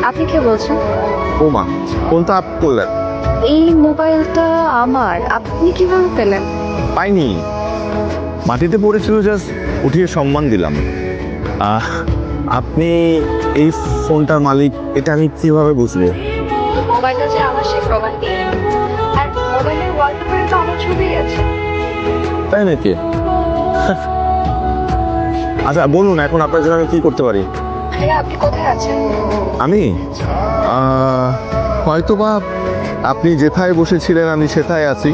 আপনি কে বলছেন? ওমা, কোনটা আপ করলেন? এই মোবাইলটা আমার, আপনি কিভাবে পেলেন? পাইনি, মাটিতে পড়েছিল, জাস্ট উঠিয়ে সম্মান দিলাম। আপনি এই ফোনটার মালিক এটা আমি কিভাবে বুঝবো? মোবাইলটা যে আমার সে প্রমাণ নেই। আর মোবাইলের ওয়ালপেপারে তো আমার ছবি আছে। তাই নাকি? আচ্ছা বলুন, এখন আপনার জন্য আমি কি করতে পারি? ভাইয়া আপনি কোথায় আছেন? আমি হয়তোবা আপনি যেথায় বসেছিলেন আমি সেথায় আছি।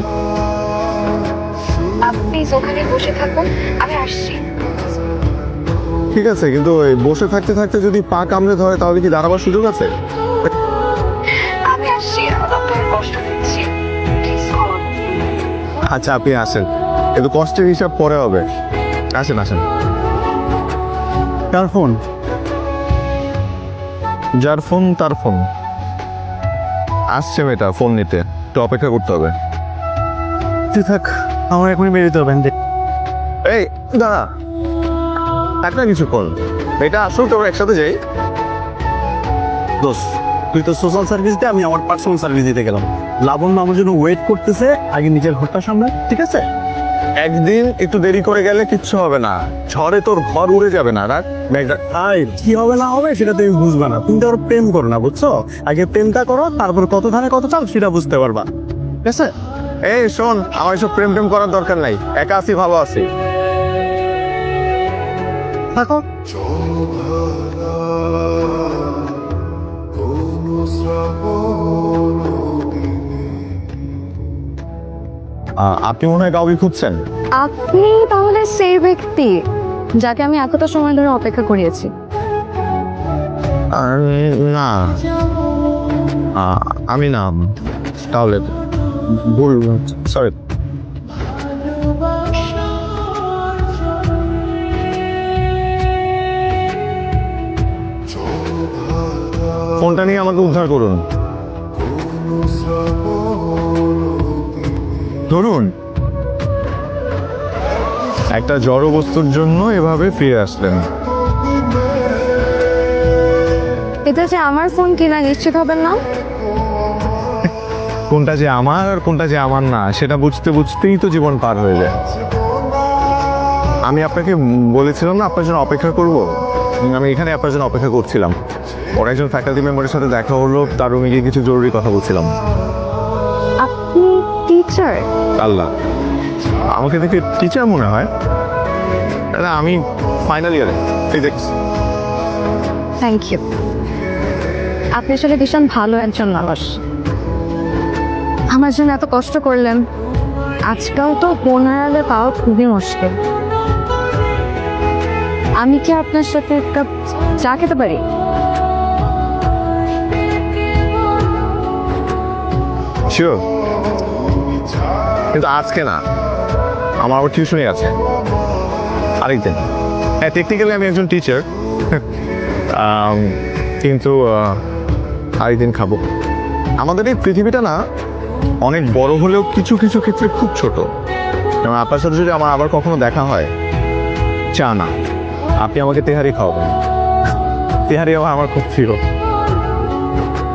আপনি ওখানে বসে থাকুন, আমি আসছি। ঠিক আছে, কিন্তু এই বসে থাকতে থাকতে যদি পা কামড়ে ধরে তাহলে কি দাঁড়াবার সুযোগ আছে? আমি আসছি, আপনার কষ্ট দিচ্ছি। Please call. আচ্ছা আপনি আসেন, কিন্তু কষ্টের হিসাব পরে হবে। আসেন আসেন। কার ফোন? যার ফোন তার ফোন। আসছে মেয়েটা ফোন নিতে, একটু অপেক্ষা করতে হবে। তুই থাক, আমার এখনই বেরোতে হবে। এই দাঁড়া, থাক না কিছুক্ষণ, এটা আসুক তোমরা একসাথে যাই। দোস্ত, তুই তো সোশ্যাল সার্ভিস দে, আমি আমার পার্সোনাল সার্ভিস দিতে গেলাম। লাবণ্য আমার জন্য ওয়েট করতেছে, আগে নিজের ঘরটা সামনে, ঠিক আছে? একদিন একটু দেরি করে গেলে কিচ্ছু হবে না, ঝড়ে তোর ঘর উড়ে যাবে না। রাখ ব্যাগটা। হাই, কি হবে না হবে সেটা তুমি বুঝবা না, তুমি তো আর প্রেম করো না, বুঝছো? আগে প্রেমটা করো, তারপর কত ধানে কত চাল সেটা বুঝতে পারবা, ঠিক আছে? এই শোন, আমার এসব প্রেম প্রেম করার দরকার নাই, একা আছি ভালো আছি। থাকো। আপনি মনে হয় কাউকে খুঁজছেন? আপনি তাহলে সেই ব্যক্তি যাকে আমি এতটা সময় ধরে অপেক্ষা করিয়েছি। না, আমি না, তাহলে ভুল, সরি। ফোনটা নিয়ে আমাকে উদ্ধার করুন। ধরুন, একটা জড় বস্তুর জন্য এভাবে ফিরে আসলেন। এটা যে আমার ফোন কিনা নিশ্চিত হবেন না? কোনটা যে আমার আর কোনটা যে আমার না সেটা বুঝতে বুঝতেই তো জীবন পার হয়ে যায়। আমি আপনাকে বলেছিলাম না আপনার জন্য অপেক্ষা করব, আমি এখানে আপনার জন্য অপেক্ষা করছিলাম। ওর একজন ফ্যাকাল্টি মেম্বারের সাথে দেখা হলো, তার রুমে গিয়ে কিছু জরুরি কথা বলছিলাম। আপনি টিচার? আল্লাহ, আমাকে দেখে টিচার মনে হয়? না, আমি ফাইনাল ইয়ারে ফিজিক্স। Thank you. আপনি আসলে ভীষণ ভালো একজন মানুষ। আমার জন্য এত কষ্ট করলেন। আজকাল তো ফোন হারালে পাওয়া খুবই মুশকিল। আমি কি আপনার সাথে এক কাপ চা খেতে পারি? শিওর, কিন্তু আজকে না, আমার আবার টিউশনই আছে আরেকদিন। হ্যাঁ, টেকনিক্যালি আমি একজন টিচার, কিন্তু আরেকদিন খাবো। আমাদের এই পৃথিবীটা না অনেক বড় হলেও কিছু কিছু ক্ষেত্রে খুব ছোট। এবং আপনার সাথে যদি আমার আবার কখনো দেখা হয়, চা না, আপনি আমাকে তেহারি খাওয়াবেন। তেহারি আমার খুব প্রিয়।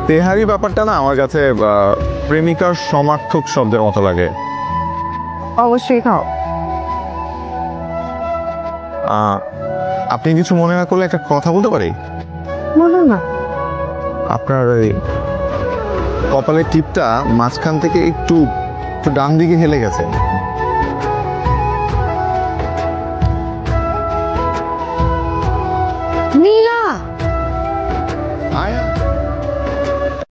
তেহারি ব্যাপারটা না আমার কাছে প্রেমিকার সমার্থক শব্দের মতো লাগে। অবশ্যই খাও। আপনি কিছু মনে না করলে একটা কথা বলতে পারি? বলুন না। আপনার ওই কপালের টিপটা মাঝখান থেকে একটু একটু ডান দিকে হেলে গেছে। নীল